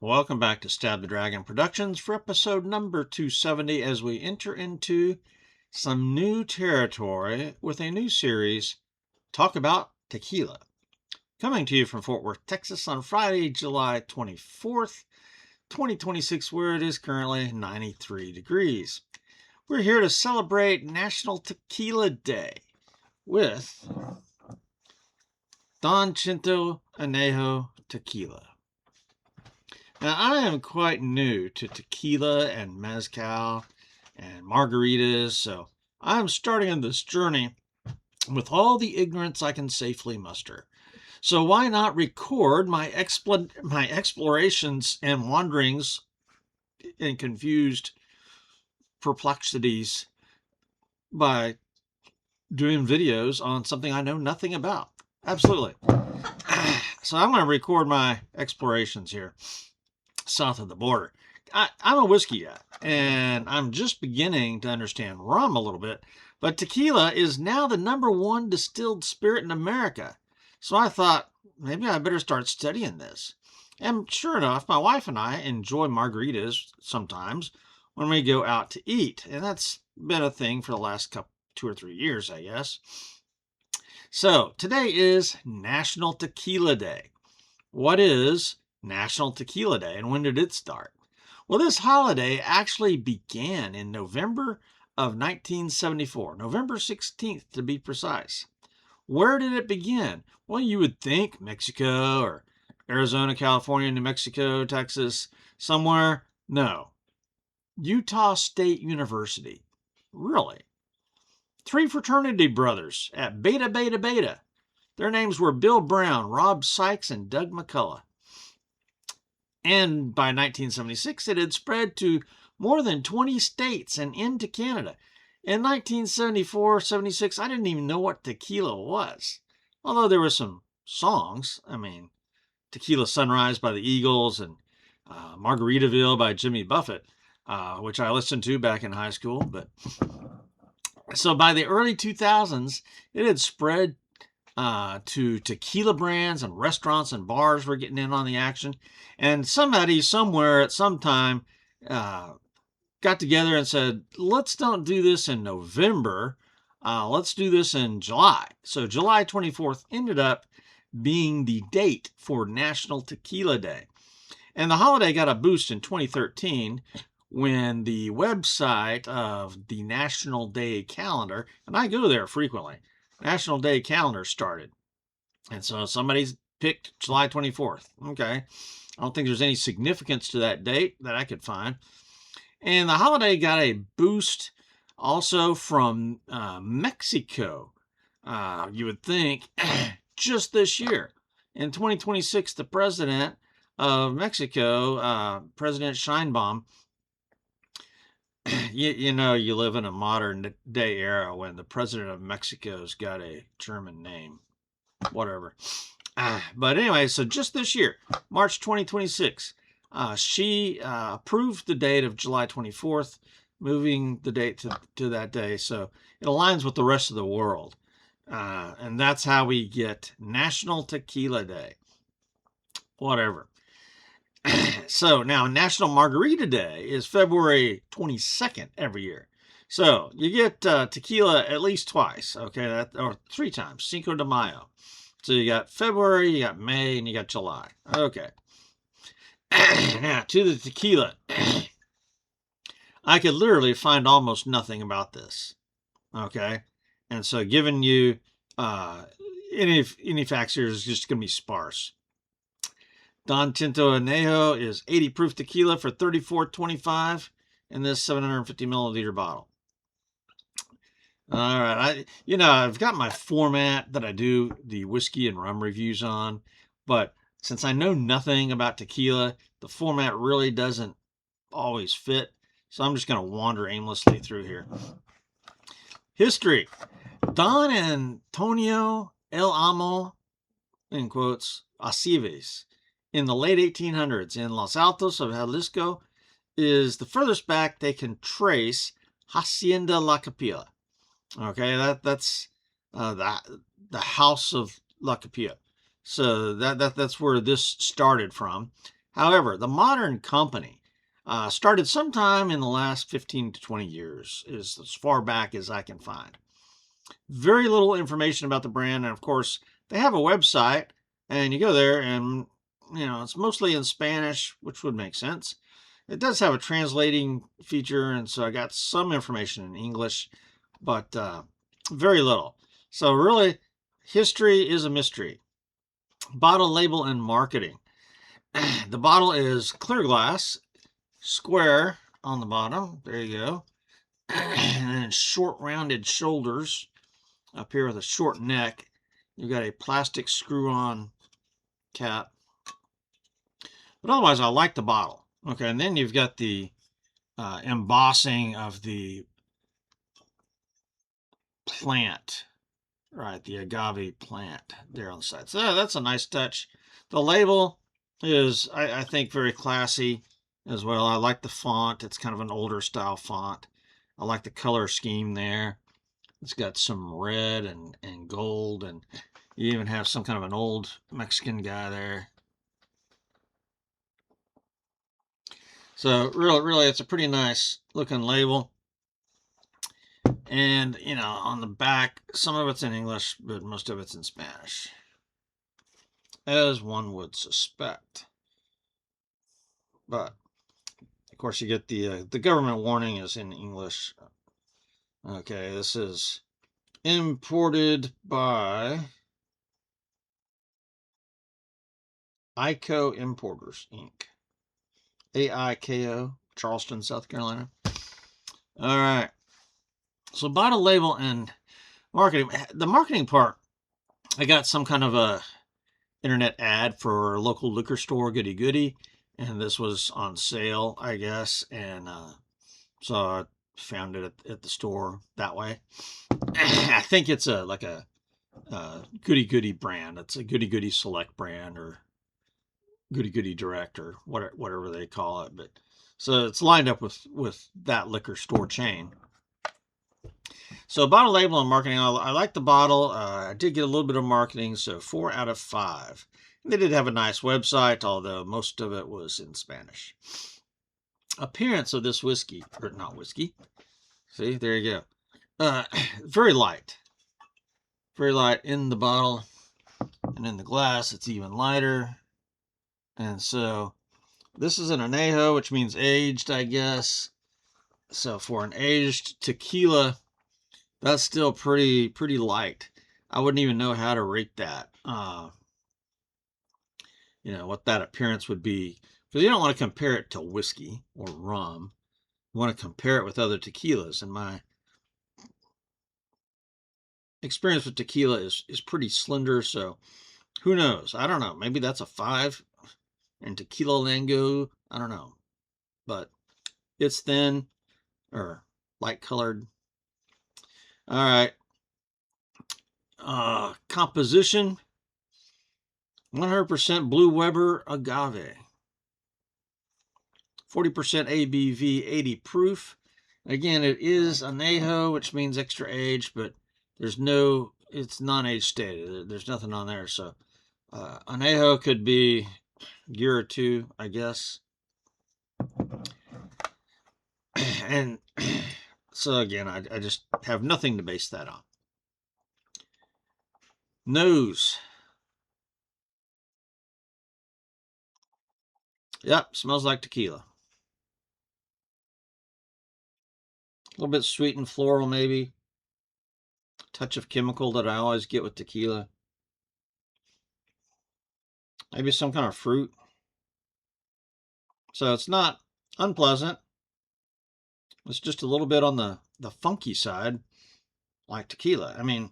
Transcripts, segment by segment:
Welcome back to Stab the Dragon Productions for episode number 270 as we enter into some new territory with a new series, Talk About Tequila. Coming to you from Fort Worth, Texas on Friday, July 24th, 2026, where it is currently 93 degrees. We're here to celebrate National Tequila Day with Don Chinto Anejo Tequila. Now, I am quite new to tequila and mezcal and margaritas, so I'm starting on this journey with all the ignorance I can safely muster. So why not record my explorations and wanderings and confused perplexities by doing videos on something I know nothing about? Absolutely. So I'm going to record my explorations here south of the border. I'm a whiskey guy, and I'm just beginning to understand rum a little bit, but tequila is now the #1 distilled spirit in America. So I thought, maybe I better start studying this. And sure enough, my wife and I enjoy margaritas sometimes when we go out to eat, and that's been a thing for the last 2 or 3 years, I guess. So today is National Tequila Day. What is National Tequila Day, and when did it start? Well, this holiday actually began in November of 1974, November 16th to be precise. Where did it begin? Well, you would think Mexico or Arizona, California, New Mexico, Texas, somewhere. No. Utah State University. Really? 3 fraternity brothers at Beta Beta Beta. Their names were Bill Brown, Rob Sykes, and Doug McCullough. And by 1976, it had spread to more than 20 states and into Canada. In 1974, 76, I didn't even know what tequila was. Although there were some songs. I mean, Tequila Sunrise by the Eagles and Margaritaville by Jimmy Buffett, which I listened to back in high school. But so by the early 2000s, it had spread to tequila brands, and restaurants and bars were getting in on the action. And somebody somewhere at some time got together and said, let's don't do this in November. Let's do this in July. So July 24th ended up being the date for National Tequila Day. And the holiday got a boost in 2013 when the website of the National Day calendar, and I go there frequently, National Day calendar started. And so somebody's picked July 24th. Okay. I don't think there's any significance to that date that I could find. And the holiday got a boost also from Mexico. You would think just this year. In 2026, the president of Mexico, President Scheinbaum, you know, you live in a modern day era when the president of Mexico's got a German name. Whatever. But anyway, so just this year, March 2026, she approved the date of July 24th, moving the date to that day. So it aligns with the rest of the world. And that's how we get National Tequila Day. Whatever. So now National Margarita Day is February 22nd every year. So you get tequila at least twice, okay, or 3 times, Cinco de Mayo. So you got February, you got May, and you got July. Okay. Now to the tequila. I could literally find almost nothing about this. Okay. And so giving you any facts here is just going to be sparse. Don Chinto Anejo is 80 proof tequila for $34.25 in this 750 milliliter bottle. All right, I've got my format that I do the whiskey and rum reviews on, but since I know nothing about tequila, the format really doesn't always fit. So I'm just going to wander aimlessly through here. History. Don Antonio El Amo, in quotes, Aceves, in the late 1800s in Los Altos of Jalisco, is the furthest back they can trace Hacienda La Capilla. Okay, that's the house of La Capilla. So that's where this started from. However, the modern company started sometime in the last 15 to 20 years, is as far back as I can find. Very little information about the brand, and of course, they have a website, and you go there, and it's mostly in Spanish, which would make sense. It does have a translating feature, and so I got some information in English, but very little. So really, history is a mystery. Bottle label and marketing. The bottle is clear glass, square on the bottom. There you go. And then short rounded shoulders up here with a short neck. You've got a plastic screw-on cap. But otherwise, I like the bottle. Okay, and then you've got the embossing of the plant, right? The agave plant there on the side. So that's a nice touch. The label is, I think, very classy as well. I like the font. It's kind of an older style font. I like the color scheme there. It's got some red and gold, and you even have some kind of an old Mexican guy there. So really, it's a pretty nice looking label. And, on the back, some of it's in English, but most of it's in Spanish, as one would suspect. But, of course, you get the government warning is in English. Okay, this is imported by Aiko Importers, Inc. AIKO, Charleston, South Carolina. All right. So bottle label and marketing. The marketing part, I got some kind of a internet ad for a local liquor store, Goody Goody, and this was on sale, I guess, and so I found it at the store that way. I think it's like a Goody Goody brand. It's a Goody Goody Select brand or Goody Goody Direct or whatever they call it. But so it's lined up with that liquor store chain. So bottle label and marketing, I like the bottle. I did get a little bit of marketing, so 4 out of 5. They did have a nice website, although most of it was in Spanish. Appearance of this whiskey, or not whiskey. See, there you go. Very light. Very light in the bottle, and in the glass, it's even lighter. And so this is an Anejo, which means aged, I guess. So for an aged tequila, that's still pretty light. I wouldn't even know how to rate that. What that appearance would be. Because you don't want to compare it to whiskey or rum. You want to compare it with other tequilas. And my experience with tequila is pretty slender, so who knows? I don't know. Maybe that's a 5 in tequila lingo. I don't know. But it's thin or light colored. All right. Composition, 100% Blue Weber agave. 40% ABV, 80 proof. Again, it is Anejo, which means extra aged, but it's non-age stated. There's nothing on there. So Anejo could be a year or two, I guess. And so again, I just have nothing to base that on. Nose. Yep, smells like tequila. A little bit sweet and floral, maybe. Touch of chemical that I always get with tequila. Maybe some kind of fruit. So it's not unpleasant. It's just a little bit on the funky side, like tequila. I mean,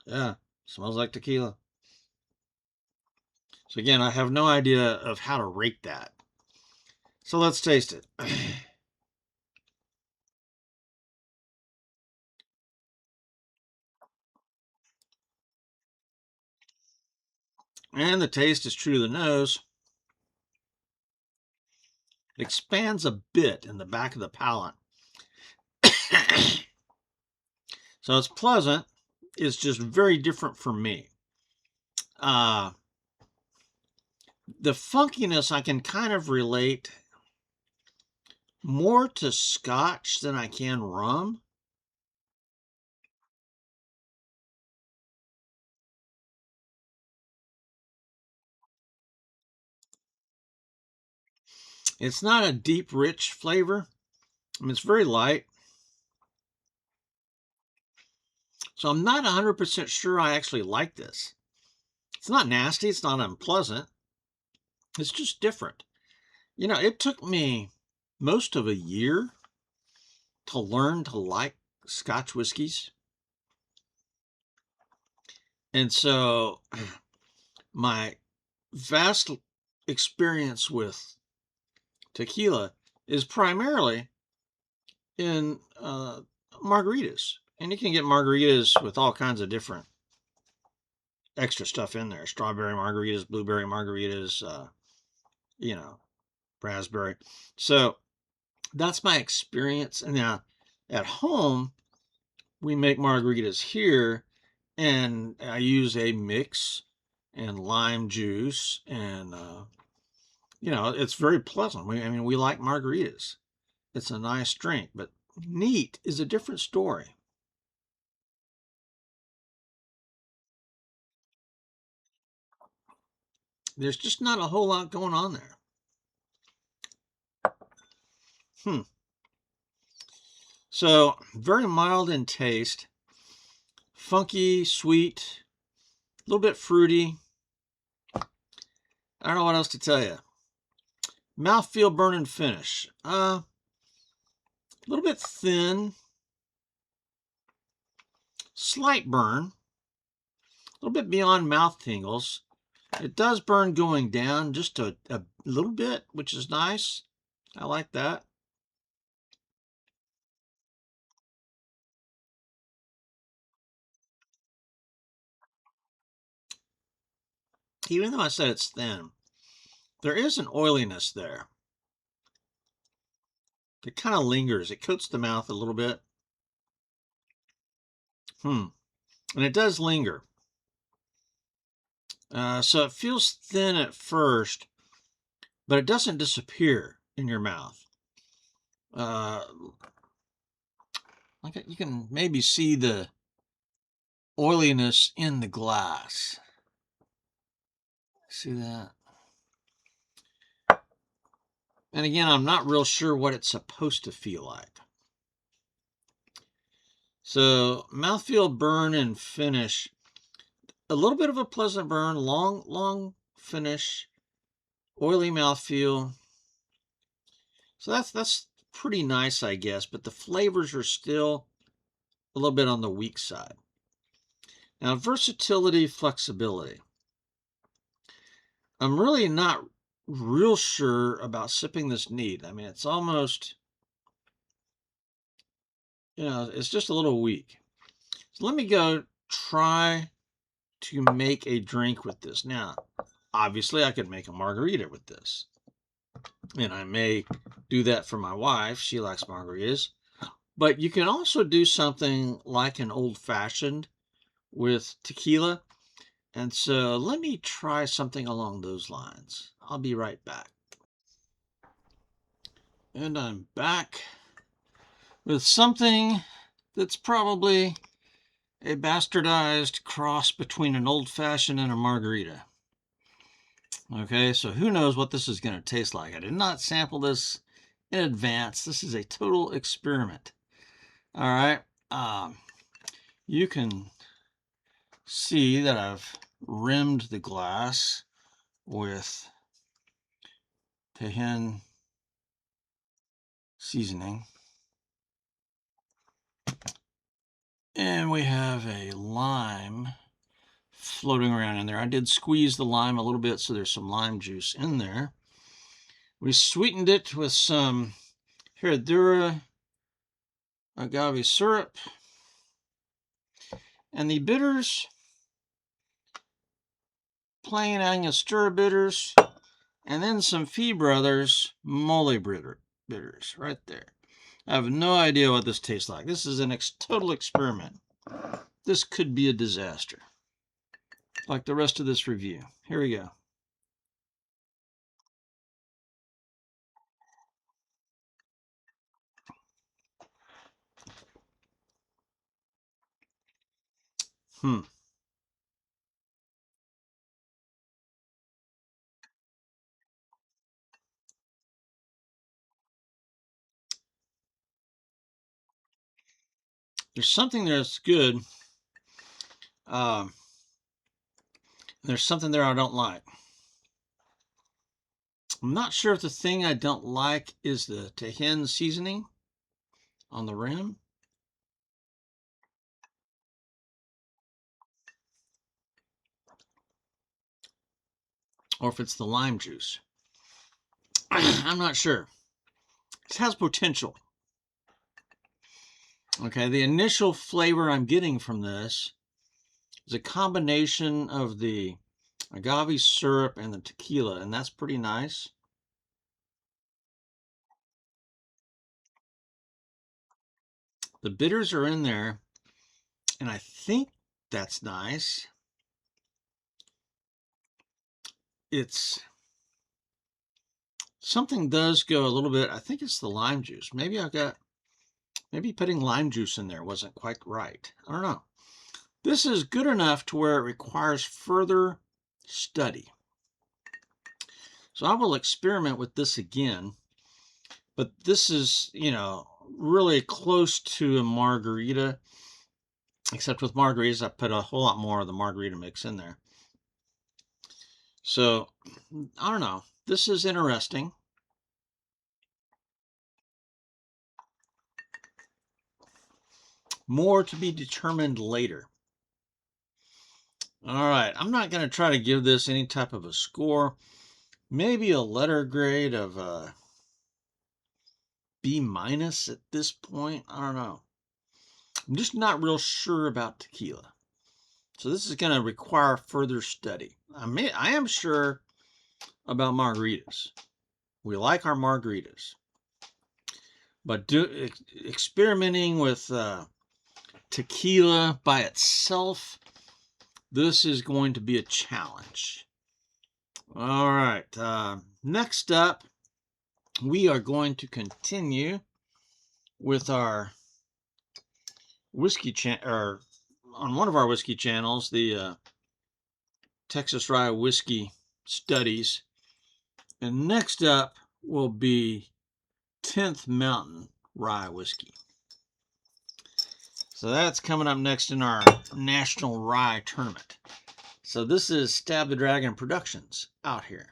yeah, smells like tequila. So again, I have no idea of how to rate that. So let's taste it. And the taste is true to the nose. It expands a bit in the back of the palate. So it's pleasant. It's just very different for me. the funkiness I can kind of relate more to Scotch than I can rum. It's not a deep, rich flavor. I mean, it's very light. So I'm not 100% sure I actually like this. It's not nasty. It's not unpleasant. It's just different. You know, it took me most of a year to learn to like Scotch whiskeys. And so my vast experience with tequila is primarily in margaritas. And you can get margaritas with all kinds of different extra stuff in there. Strawberry margaritas, blueberry margaritas, you know, raspberry. So that's my experience. And now at home, we make margaritas here, and I use a mix and lime juice, and you know, it's very pleasant. I mean, we like margaritas. It's a nice drink, but neat is a different story. There's just not a whole lot going on there. Hmm. So very mild in taste, funky, sweet, a little bit fruity. I don't know what else to tell you. Mouthfeel, burn, and finish. A little bit thin, slight burn, a little bit beyond mouth tingles. It does burn going down just a little bit, which is nice. I like that. Even though I said it's thin, there is an oiliness there. It kind of lingers. It coats the mouth a little bit. And it does linger. So it feels thin at first, but it doesn't disappear in your mouth. Like you can maybe see the oiliness in the glass. See that? And again, I'm not real sure what it's supposed to feel like. So mouthfeel, burn, and finish. A little bit of a pleasant burn, long finish, oily mouthfeel. So that's pretty nice, I guess, but the flavors are still a little bit on the weak side. Now, versatility, flexibility. I'm really not real sure about sipping this neat. I mean, it's almost, you know, it's just a little weak. So let me go try to make a drink with this. Now, obviously, I could make a margarita with this. And I may do that for my wife. She likes margaritas. But you can also do something like an old fashioned with tequila. And so let me try something along those lines. I'll be right back. And I'm back with something that's probably a bastardized cross between an old fashioned and a margarita. Okay, so who knows what this is going to taste like. I did not sample this in advance. This is a total experiment. All right. You can see that I've rimmed the glass with Tehin seasoning. And we have a lime floating around in there. I did squeeze the lime a little bit, so there's some lime juice in there. We sweetened it with some Herradura agave syrup. And the bitters, plain Angostura bitters, and then some Fee Brothers mole bitters right there. I have no idea what this tastes like. This is a total experiment. This could be a disaster, like the rest of this review. Here we go. Hmm. There's something there that's good. Um, there's something there I don't like. I'm not sure if the thing I don't like is the Tahin seasoning on the rim, or if it's the lime juice. I'm not sure. It has potential. Okay, the initial flavor I'm getting from this is a combination of the agave syrup and the tequila, and that's pretty nice. The bitters are in there, and I think that's nice. It's something does go a little bit. I think it's the lime juice. Maybe putting lime juice in there wasn't quite right. I don't know. This is good enough to where it requires further study. So I will experiment with this again, but this is, really close to a margarita, except with margaritas, I put a whole lot more of the margarita mix in there. So I don't know. This is interesting. More to be determined later. All right, I'm not going to try to give this any type of a score. Maybe a letter grade of B minus at this point. I don't know. I'm just not real sure about tequila. So this is going to require further study. I am sure about margaritas. We like our margaritas. But experimenting with tequila by itself, this is going to be a challenge. All right. Next up, we are going to continue with our whiskey or on one of our whiskey channels, the Texas Rye Whiskey Studies. And next up will be 10th Mountain Rye Whiskey. So that's coming up next in our National Rye Tournament. So this is Stab the Dragon Productions out here.